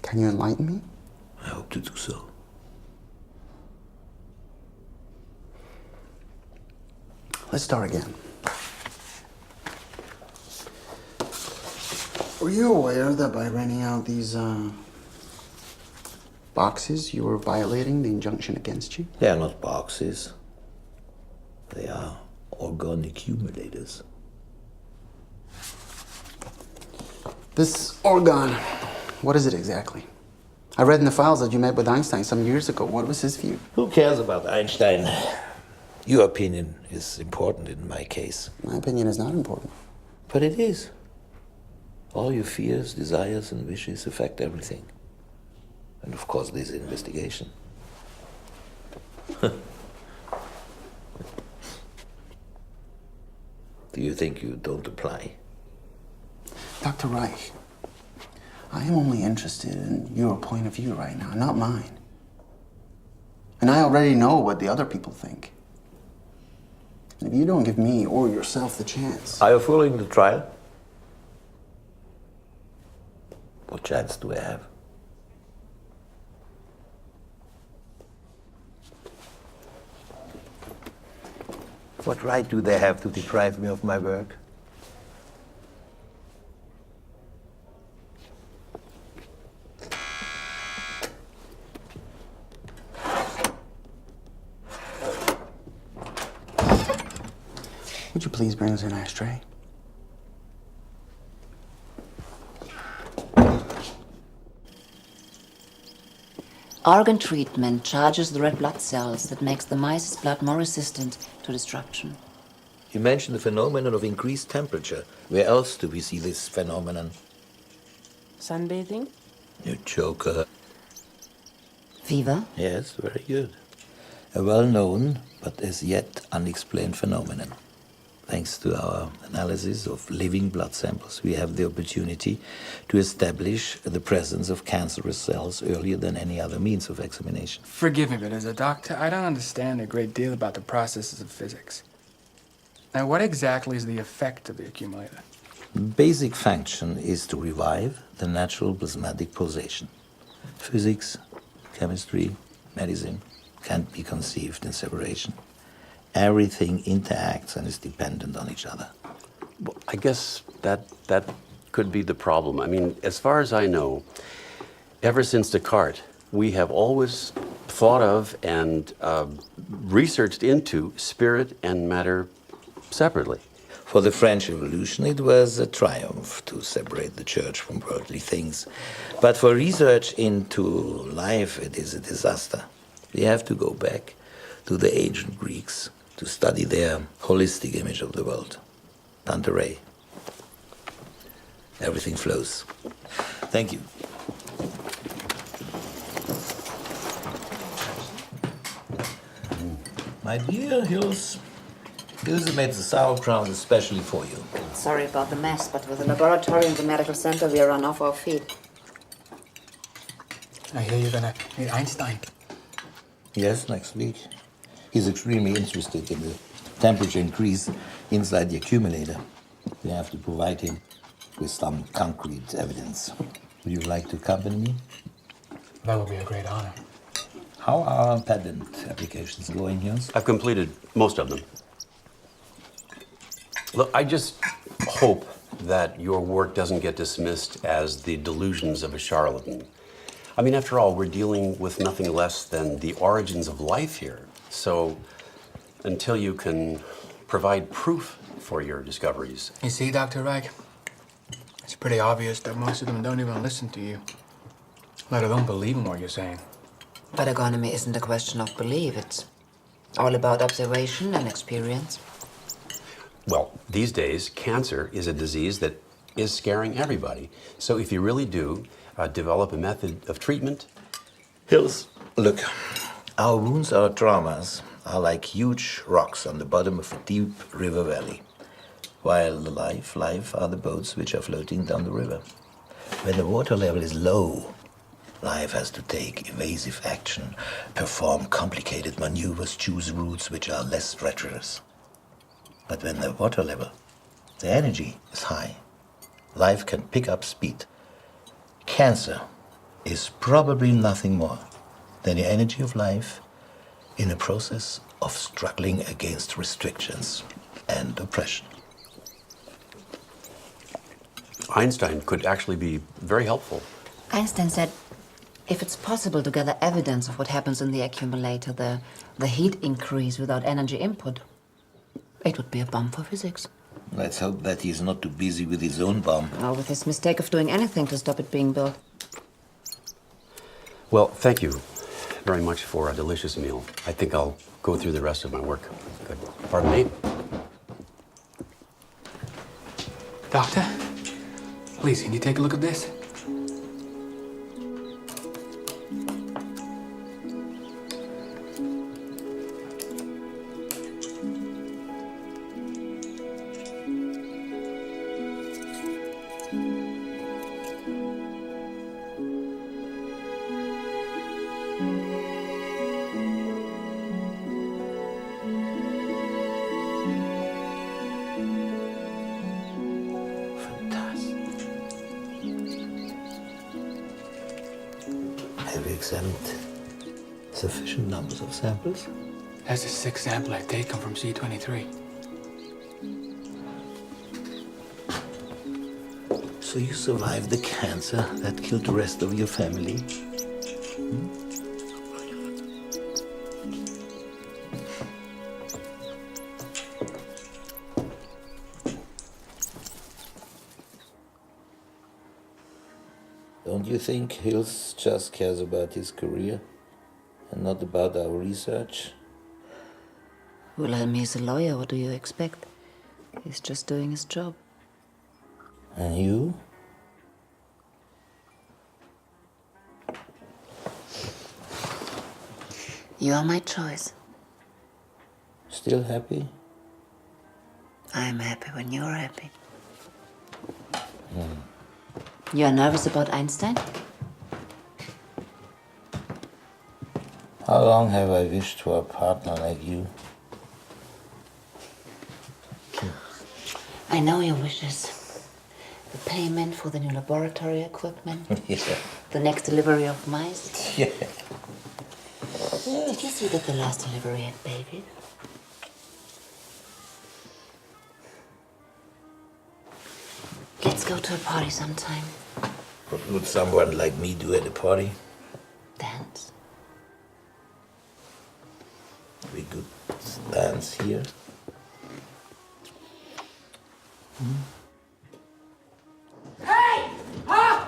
Can you enlighten me? I hope to do so. Let's start again. Were you aware that by renting out these boxes, you were violating the injunction against you? They are not boxes. They are organ accumulators. This organ, what is it exactly? I read in the files that you met with Einstein some years ago. What was his view? Who cares about Einstein? Your opinion is important in my case. My opinion is not important. But it is. All your fears, desires, and wishes affect everything. And of course, this investigation. Do you think you don't apply? Dr. Reich, I am only interested in your point of view right now, not mine. And I already know what the other people think. And if you don't give me or yourself the chance... Are you following the trial? What chance do I have? What right do they have to deprive me of my work? Would you please bring us an ashtray? Organ treatment charges the red blood cells that makes the mice's blood more resistant to destruction. You mentioned the phenomenon of increased temperature. Where else do we see this phenomenon? Sunbathing? You joker. Fever? Yes, very good. A well-known, but as yet unexplained phenomenon. Thanks to our analysis of living blood samples, we have the opportunity to establish the presence of cancerous cells earlier than any other means of examination. Forgive me, but as a doctor, I don't understand a great deal about the processes of physics. Now, what exactly is the effect of the accumulator? Basic function is to revive the natural plasmatic pulsation. Physics, chemistry, medicine can't be conceived in separation. Everything interacts and is dependent on each other. Well, I guess that could be the problem. I mean, as far as I know, ever since Descartes, we have always thought of and researched into spirit and matter separately. For the French Revolution, it was a triumph to separate the church from worldly things. But for research into life, it is a disaster. We have to go back to the ancient Greeks to study their holistic image of the world. Tantarei. Everything flows. Thank you. My dear Hills, Ilse made the sauerkraut especially for you. Sorry about the mess, but with the laboratory and the medical center, we are run off our feet. I hear you're gonna meet Einstein. Yes, next week. He's extremely interested in the temperature increase inside the accumulator. We have to provide him with some concrete evidence. Would you like to accompany me? That would be a great honor. How are patent applications going, Jens? I've completed most of them. Look, I just hope that your work doesn't get dismissed as the delusions of a charlatan. I mean, after all, we're dealing with nothing less than the origins of life here. So, until you can provide proof for your discoveries. You see, Dr. Reich, it's pretty obvious that most of them don't even listen to you, let alone believe in what you're saying. But economy isn't a question of belief. It's all about observation and experience. Well, these days, cancer is a disease that is scaring everybody. So if you really do develop a method of treatment... Hills, look, our wounds, our traumas are like huge rocks on the bottom of a deep river valley, while the life are the boats which are floating down the river. When the water level is low, life has to take evasive action, perform complicated maneuvers, choose routes which are less treacherous. But when the water level, the energy is high, life can pick up speed. Cancer is probably nothing more than the energy of life in a process of struggling against restrictions and oppression. Einstein could actually be very helpful. Einstein said if it's possible to gather evidence of what happens in the accumulator, the heat increase without energy input, it would be a bomb for physics. Let's hope that he's not too busy with his own bomb. Or with his mistake of doing anything to stop it being built. Well, thank you very much for a delicious meal. I think I'll go through the rest of my work. Good. Pardon me? Doctor, please, can you take a look at this? Have you examined sufficient numbers of samples? That's the 6th sample I've taken from C23. So you survived the cancer that killed the rest of your family? Don't you think Hills just cares about his career and not about our research? Wilhelm, he's a lawyer. What do you expect? He's just doing his job. And you? You are my choice. Still happy? I'm happy when you're happy. You are nervous about Einstein? How long have I wished for a partner like you? I know your wishes. The payment for the new laboratory equipment. Yeah. The next delivery of mice. Yeah. Did you see that the last delivery had babies? Let's go to a party sometime. What would someone like me do at a party? Dance. We could dance here. Hey! Huh?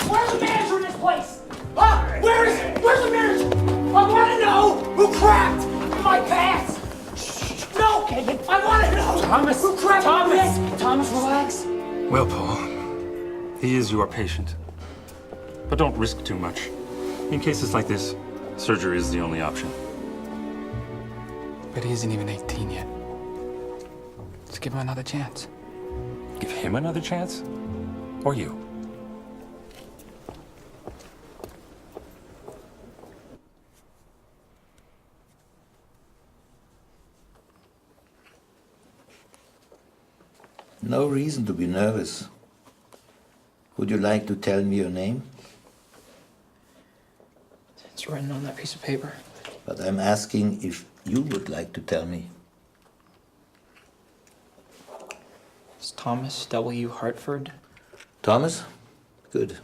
Where's the manager in this place? Huh? Where's the manager? I want to know who crapped in my pants. No! I want to know Thomas! who crapped in my pants. Thomas, relax. Well, Paul, he is your patient. But don't risk too much. In cases like this, surgery is the only option. But he isn't even 18 yet. Let's give him another chance. Give him another chance? Or you? No reason to be nervous. Would you like to tell me your name? It's written on that piece of paper. But I'm asking if you would like to tell me. It's Thomas W. Hartford. Thomas? Good.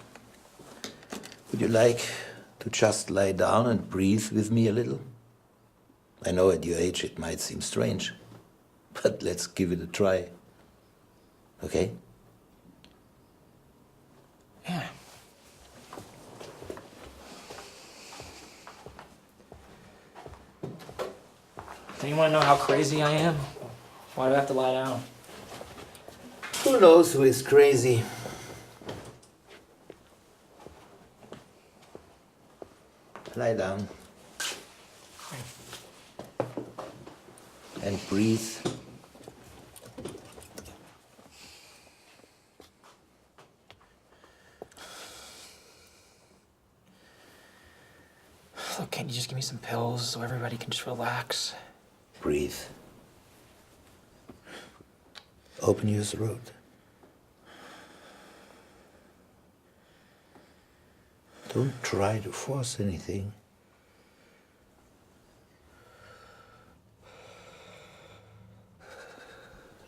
Would you like to just lie down and breathe with me a little? I know at your age it might seem strange, but let's give it a try. Okay? Yeah. Do you want to know how crazy I am? Why do I have to lie down? Who knows who is crazy? Lie down. And breathe. Look, can't you just give me some pills so everybody can just relax? Breathe. Open your throat. Don't try to force anything.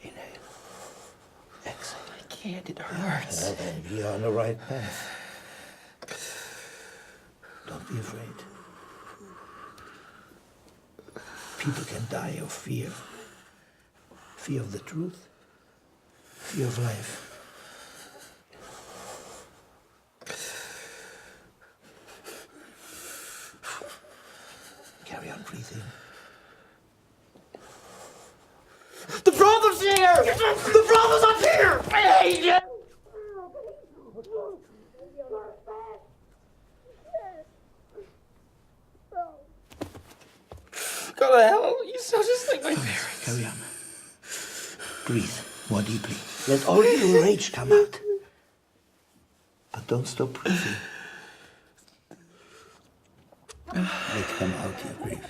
Inhale. Exhale. I can't, it hurts. Well, then we are on the right path. Don't be afraid. People can die of fear. Fear of the truth. Fear of life. Carry on breathing. The problem's here! The problem's up here! I hate you! Go to hell. You sound just like my parents. Carry on. Breathe more deeply. Let all your rage come out. But don't stop breathing. Let come out your grief.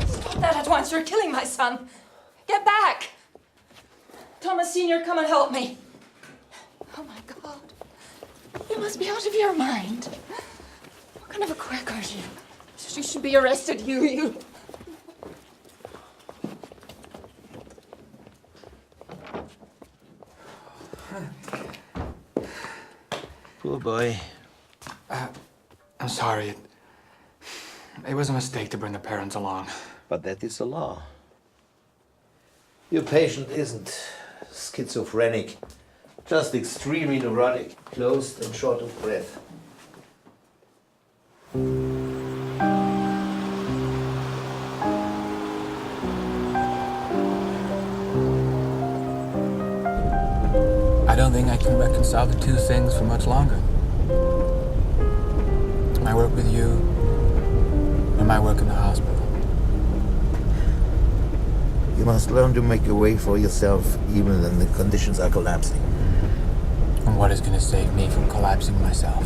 Stop that at once. You're killing my son. Get back. Thomas Sr., come and help me. Oh my God. You must be out of your mind. What kind of a quack are you? You should be arrested, you. Poor boy. I'm sorry. It was a mistake to bring the parents along. But that is the law. Your patient isn't schizophrenic, just extremely neurotic, closed and short of breath. I don't think I can reconcile the two things for much longer. My work with you and my work in the hospital. You must learn to make a way for yourself even when the conditions are collapsing. And what is going to save me from collapsing myself?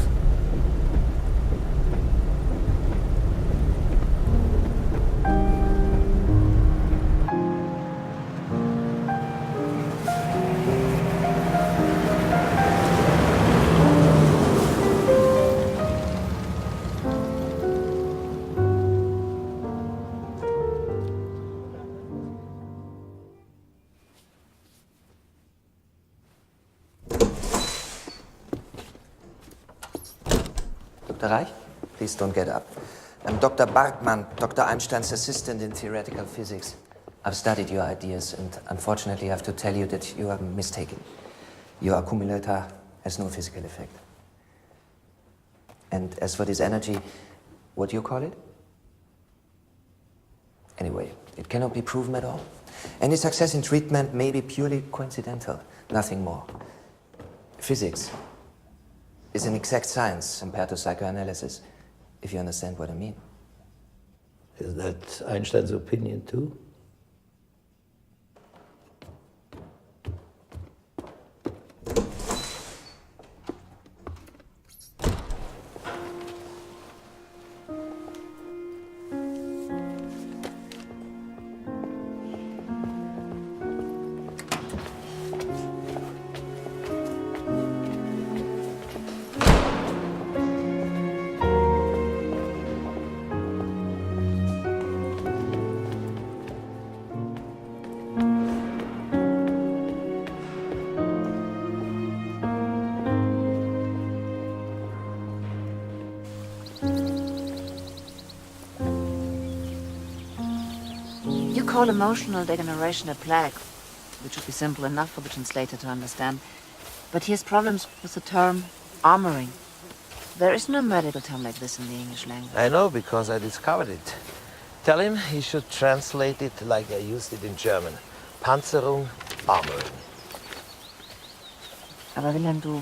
Dr. Reich, please don't get up. I'm Dr. Bartmann, Dr. Einstein's assistant in theoretical physics. I've studied your ideas, and unfortunately I have to tell you that you are mistaken. Your accumulator has no physical effect. And as for this energy, what do you call it? Anyway, it cannot be proven at all. Any success in treatment may be purely coincidental, nothing more. Physics is an exact science compared to psychoanalysis, if you understand what I mean. Is that Einstein's opinion too? You call emotional degeneration a plague, which would be simple enough for the translator to understand. But he has problems with the term armoring. There is no medical term like this in the English language. I know because I discovered it. Tell him he should translate it like I used it in German. Panzerung, Armoring. Aber Wilhelm, du